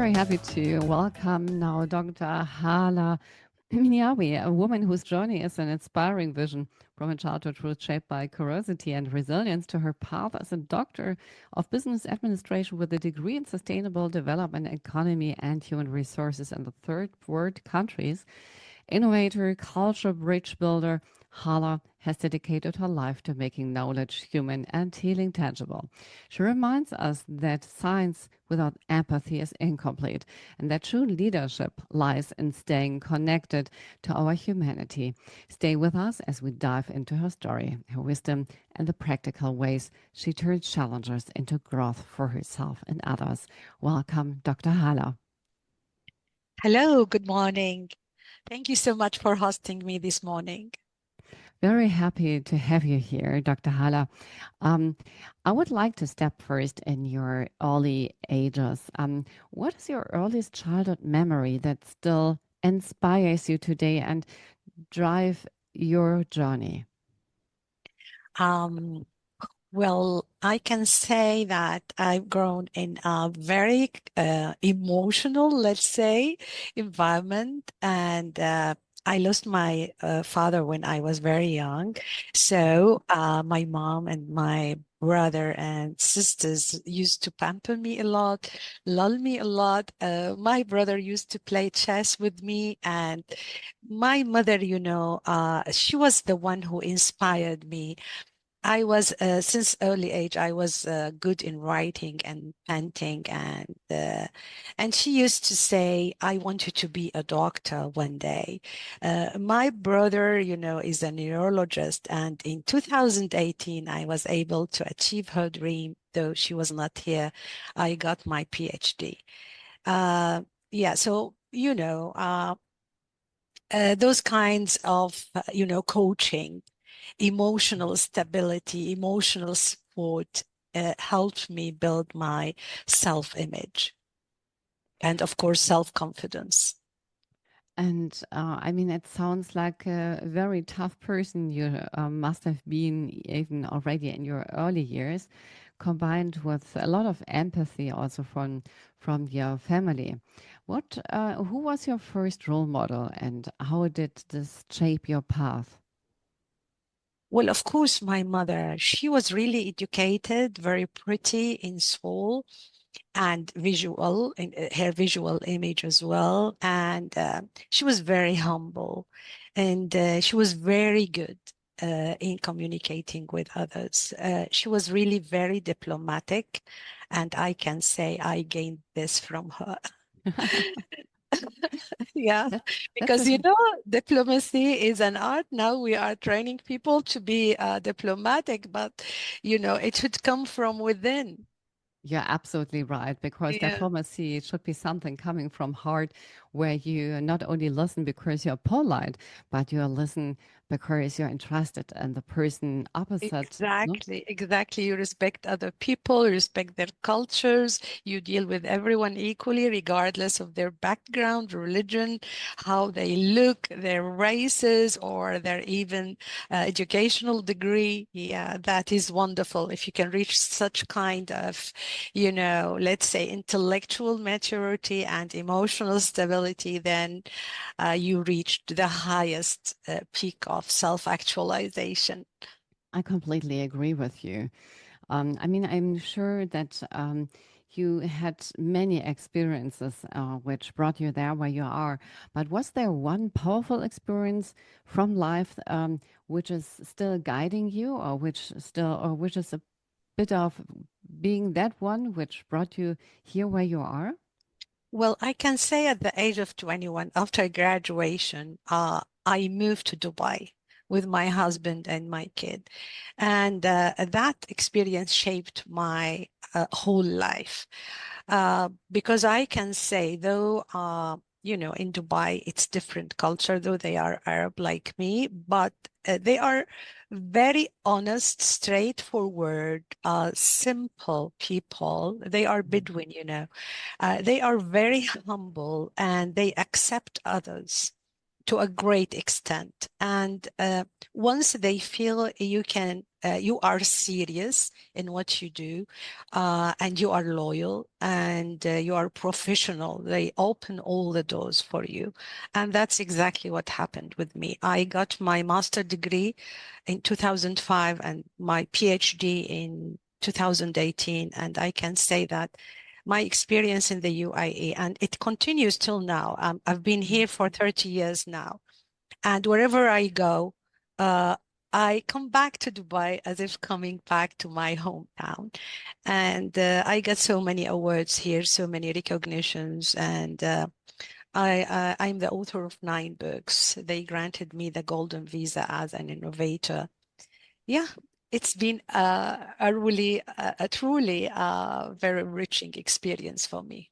very happy to welcome now Dr. Hala Miniawi, a woman whose journey is an inspiring vision from a childhood roots shaped by curiosity and resilience to her path as a doctor of business administration with a degree in sustainable development, economy, and human resources in the third world countries. Innovator, culture bridge builder, Hala has dedicated her life to making knowledge human and healing tangible. She reminds us that science without empathy is incomplete and that true leadership lies in staying connected to our humanity. Stay with us as we dive into her story, her wisdom, and the practical ways she turns challenges into growth for herself and others. Welcome, Dr. Hala. Hello, good morning. Thank you so much for hosting me this morning. Very happy to have you here, Dr. Hala. Um, I would like to step first in your early ages. What is your earliest childhood memory that still inspires you today and drive your journey? Um, well, I can say that I've grown in a very emotional, let's say, environment, and I lost my father when I was very young. So my mom and my brother and sisters used to pamper me a lot, lull me a lot. My brother used to play chess with me, and my mother, she was the one who inspired me. I was, since early age, I was good in writing and painting, and she used to say, "I want you to be a doctor one day." My brother, is a neurologist, and in 2018, I was able to achieve her dream, though she was not here. I got my PhD. Yeah, so those kinds of coaching, emotional stability, emotional support helped me build my self-image and, of course, self-confidence. And I mean, it sounds like a very tough person you must have been even already in your early years, combined with a lot of empathy also from your family. Who was your first role model, and how did this shape your path? Well, of course, my mother, she was really educated, very pretty in soul and visual, in her visual image as well. And she was very humble, and she was very good in communicating with others. She was really very diplomatic, and I can say I gained this from her. Yeah, That, that's because a diplomacy is an art. Now we are training people to be diplomatic, but it should come from within. You're absolutely right, because Yeah. diplomacy should be something coming from heart, where you not only listen because you're polite, but you listen because you're interested in the person opposite. No? Exactly, exactly. You respect other people, you respect their cultures, you deal with everyone equally, regardless of their background, religion, how they look, their races, or their even educational degree. Yeah, that is wonderful. If you can reach such kind of, let's say intellectual maturity and emotional stability, then you reached the highest peak of self-actualization. I completely agree with you. I mean, I'm sure that you had many experiences which brought you there where you are. But was there one powerful experience from life which is still guiding you, or which is a bit of being that one which brought you here where you are? Well, I can say at the age of 21, after graduation, I moved to Dubai with my husband and my kid. And that experience shaped my whole life. Because I can say, though, in Dubai, it's different culture, though they are Arab like me, but they are very honest, straightforward, simple people. They are Bedouin. They are very humble and they accept others. to a great extent. And once they feel you are serious in what you do, and you are loyal, and you are professional, they open all the doors for you. And that's exactly what happened with me. I got my master's degree in 2005 and my PhD in 2018. And I can say that my experience in the UAE, and it continues till now. I've been here for 30 years now. And wherever I go, uh, I come back to Dubai as if coming back to my hometown. And I get so many awards here, so many recognitions. And I'm the author of 9 books. They granted me the golden visa as an innovator. Yeah, it's been a truly very enriching experience for me.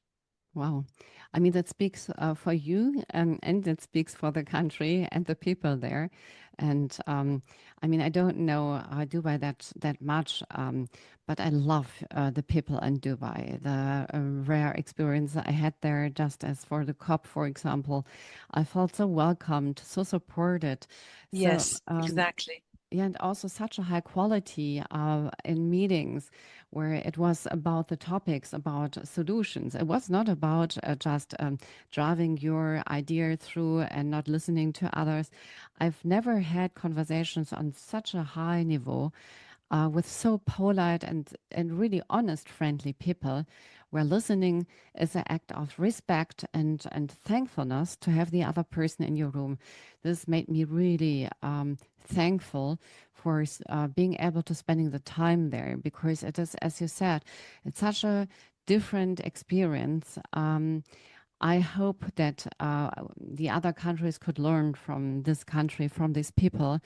Wow. I mean, that speaks for you, and it speaks for the country and the people there. And I mean, I don't know Dubai that much, but I love the people in Dubai. The rare experience I had there, just as for the COP, for example, I felt so welcomed, so supported. So Yes, exactly. yeah, and also such a high quality in meetings where it was about the topics, about solutions. It was not about just driving your idea through and not listening to others. I've never had conversations on such a high niveau with so polite and really honest, friendly people, where listening is an act of respect and thankfulness to have the other person in your room. This made me really thankful for being able to spending the time there, because it is, as you said, it's such a different experience. I hope that the other countries could learn from this country, from these people,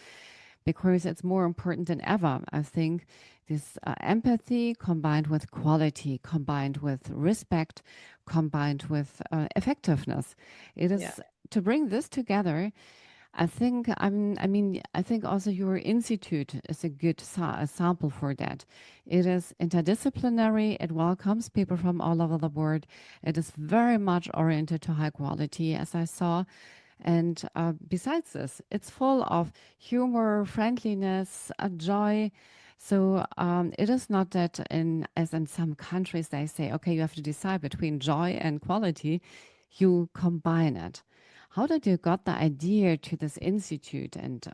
because it's more important than ever. I think this empathy combined with quality, combined with respect, combined with effectiveness. It Yeah. is to bring this together. I think I mean I think also your institute is a good sample for that. It is interdisciplinary. It welcomes people from all over the world. It is very much oriented to high quality, as I saw. And besides this, it's full of humor, friendliness, joy. So it is not that, as in some countries, they say, okay, you have to decide between joy and quality. You combine it. How did you got the idea to this institute, and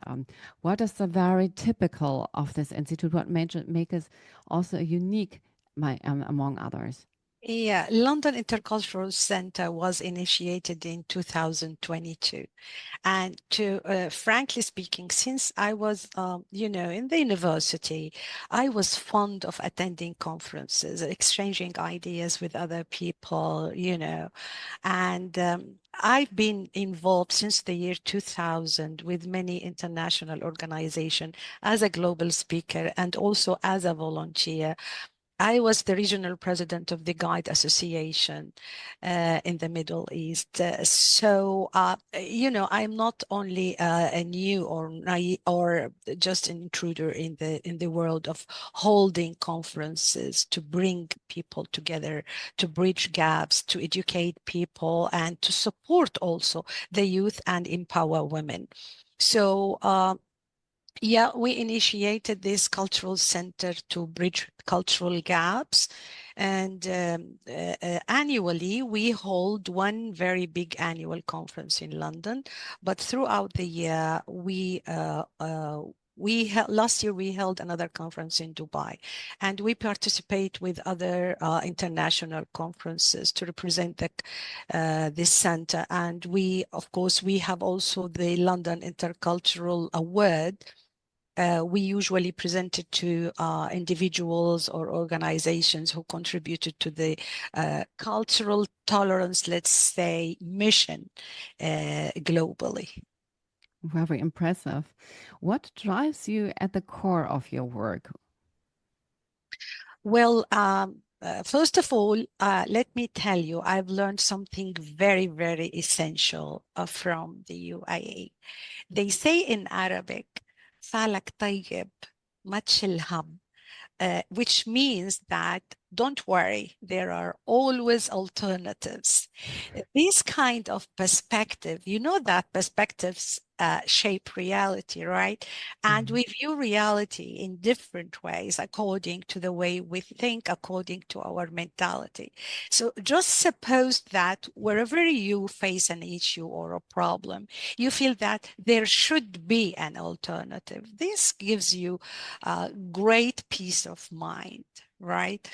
what is the very typical of this institute? What made it make us also unique, among others? Yeah, London Intercultural Center was initiated in 2022. And to frankly speaking, since I was, in the university, I was fond of attending conferences, exchanging ideas with other people, and I've been involved since the year 2000 with many international organizations as a global speaker and also as a volunteer. I was the regional president of the Guide Association in the Middle East. I'm not only a new or naive or just an intruder in the world of holding conferences to bring people together, to bridge gaps, to educate people, and to support also the youth and empower women. So yeah, we initiated this cultural center to bridge cultural gaps. And annually, we hold one very big annual conference in London. But throughout the year, last year we held another conference in Dubai, and we participate with other international conferences to represent this center. And of course, we have also the London Intercultural Award. We usually present it to individuals or organizations who contributed to the cultural tolerance, let's say, mission globally. Very impressive. What drives you at the core of your work? Well, first of all, let me tell you, I've learned something very, very essential from the UAE. They say in Arabic, "فالك طيب ما تشيل هم," which means that don't worry, there are always alternatives. This kind of perspective, you know that perspectives shape reality, right? And Mhm. we view reality in different ways according to the way we think, according to our mentality. So just suppose that wherever you face an issue or a problem, you feel that there should be an alternative. This gives you great peace of mind, right?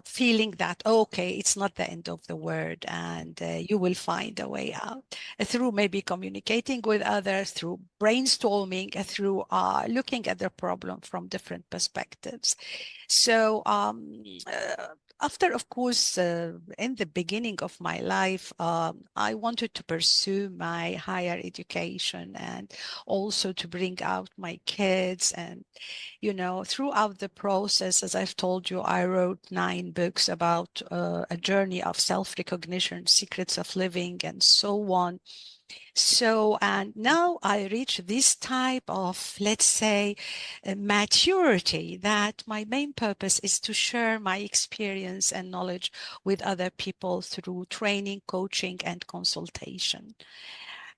Feeling that, okay, it's not the end of the world, and you will find a way out through maybe communicating with others, through brainstorming, through looking at the problem from different perspectives. So after, of course, in the beginning of my life, I wanted to pursue my higher education and also to bring out my kids. And, throughout the process, as I've told you, I wrote 9 books about a journey of self-recognition, secrets of living, and so on. So, and now I reach this type of, let's say, maturity, that my main purpose is to share my experience and knowledge with other people through training, coaching, and consultation.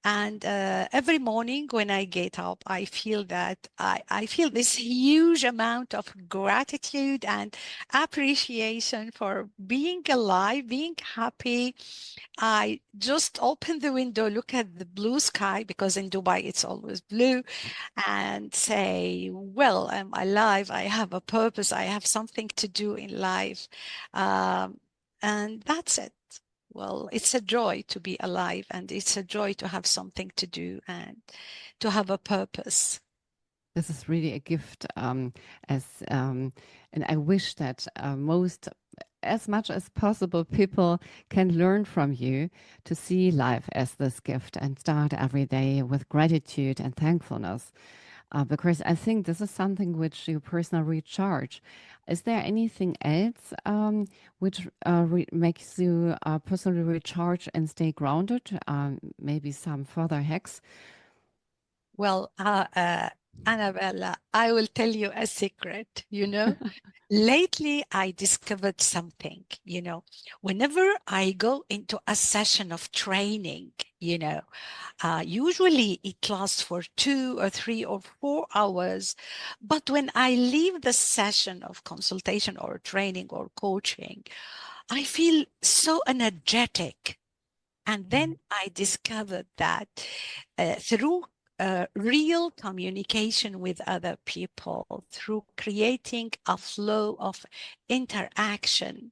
And every morning when I get up, I feel that I feel this huge amount of gratitude and appreciation for being alive, being happy. I just open the window, look at the blue sky, because in Dubai it's always blue, and say, well, I'm alive. I have a purpose. I have something to do in life. Um, and that's it. Well, it's a joy to be alive, and it's a joy to have something to do and to have a purpose. This is really a gift, as and I wish that as much as possible, people can learn from you to see life as this gift and start every day with gratitude and thankfulness. Because I think this is something which you personally recharge. Is there anything else which makes you personally recharge and stay grounded? Maybe some further hacks? Well, Annabella, I will tell you a secret, Lately, I discovered something, whenever I go into a session of training, usually it lasts for 2 or 3 or 4 hours. But when I leave the session of consultation or training or coaching, I feel so energetic. And then Mhm. I discovered that through real communication with other people, through creating a flow of interaction,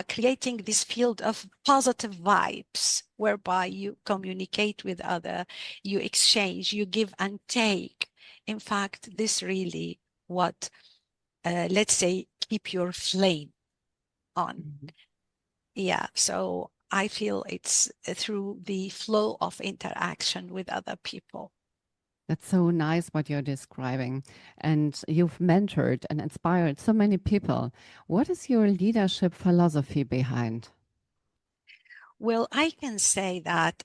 creating this field of positive vibes, whereby you communicate with other, you exchange, you give and take. In fact, this really what, let's say, keep your flame on. Mhm. Yeah, so I feel it's through the flow of interaction with other people. That's so nice what you're describing. And you've mentored and inspired so many people. What is your leadership philosophy behind? Well, I can say that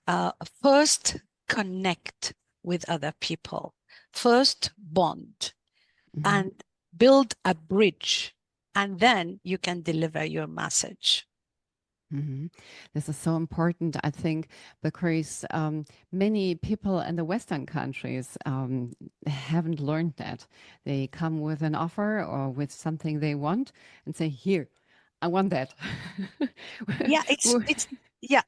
first connect with other people, first bond Mhm. and build a bridge, and then you can deliver your message. Mhm. This is so important, I think, because many people in the Western countries haven't learned that. They come with an offer or with something they want and say, "Here, I want that." Yeah, it's yeah.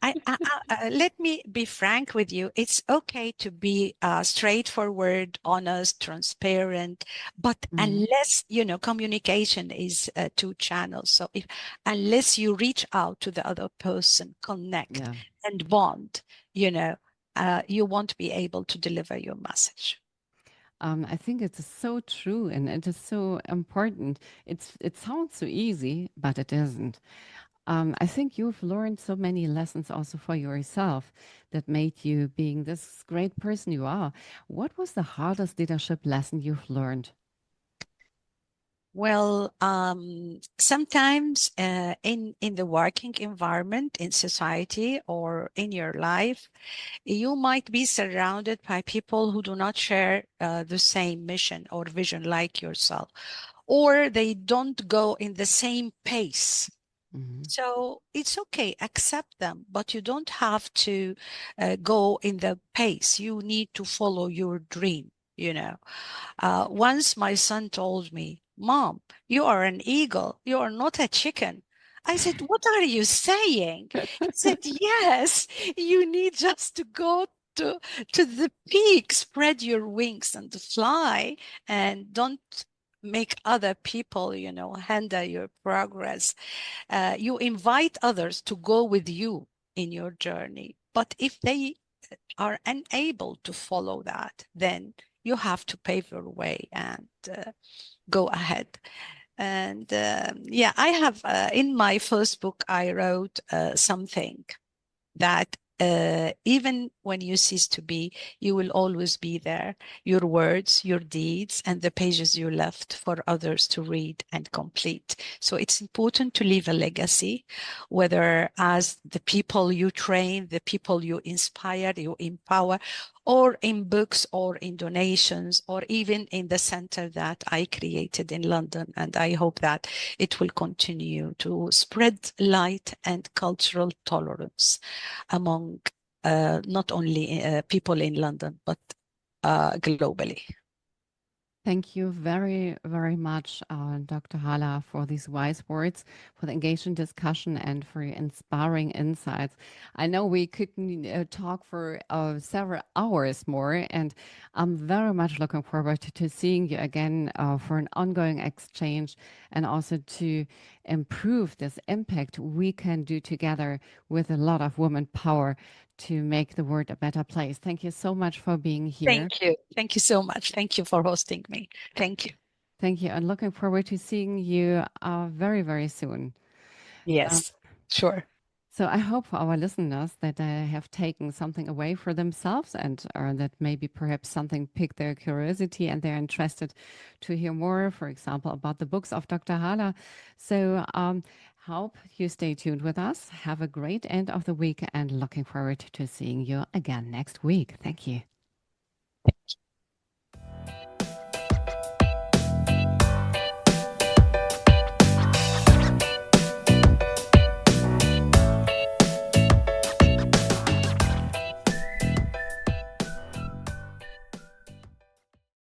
Let me be frank with you. It's okay to be straightforward, honest, transparent, but Mhm. unless communication is 2 channels. So if unless you reach out to the other person, connect Yeah. and bond, you know, you won't be able to deliver your message. I think it's so true and it is so important. It sounds so easy, but it isn't. I think you've learned so many lessons also for yourself that made you being this great person you are. What was the hardest leadership lesson you've learned? Well, sometimes in the working environment, in society, or in your life, you might be surrounded by people who do not share the same mission or vision like yourself, or they don't go in the same pace. Mhm. So it's okay, accept them, but you don't have to go in the pace. You need to follow your dream, you know. Once my son told me, Mom, you are an eagle, you are not a chicken. I said, What are you saying? He said, Yes, you need just to go to the peak, spread your wings and fly, and don't make other people, hinder your progress. You invite others to go with you in your journey. But if they are unable to follow that, then you have to pave your way and go ahead. And yeah, I have in my first book, I wrote something that even when you cease to be, you will always be there. Your words, your deeds, and the pages you left for others to read and complete. So it's important to leave a legacy, whether as the people you train, the people you inspire, you empower, or in books or in donations, or even in the center that I created in London. And I hope that it will continue to spread light and cultural tolerance among not only people in London, but globally. Thank you very, very much, Dr. Hala, for these wise words, for the engaging discussion, and for your inspiring insights. I know we could talk for several hours more, and I'm very much looking forward to seeing you again for an ongoing exchange and also to improve this impact we can do together with a lot of woman power to make the world a better place. Thank you so much for being here. Thank you. Thank you so much. Thank you for hosting me. Thank you. Thank you. And looking forward to seeing you very, very soon. Uh, Yes, sure. so I hope for our listeners that they have taken something away for themselves and that maybe perhaps something piqued their curiosity and they're interested to hear more, for example, about the books of Dr. Hala. So hope you stay tuned with us. Have a great end of the week and looking forward to seeing you again next week. Thank you.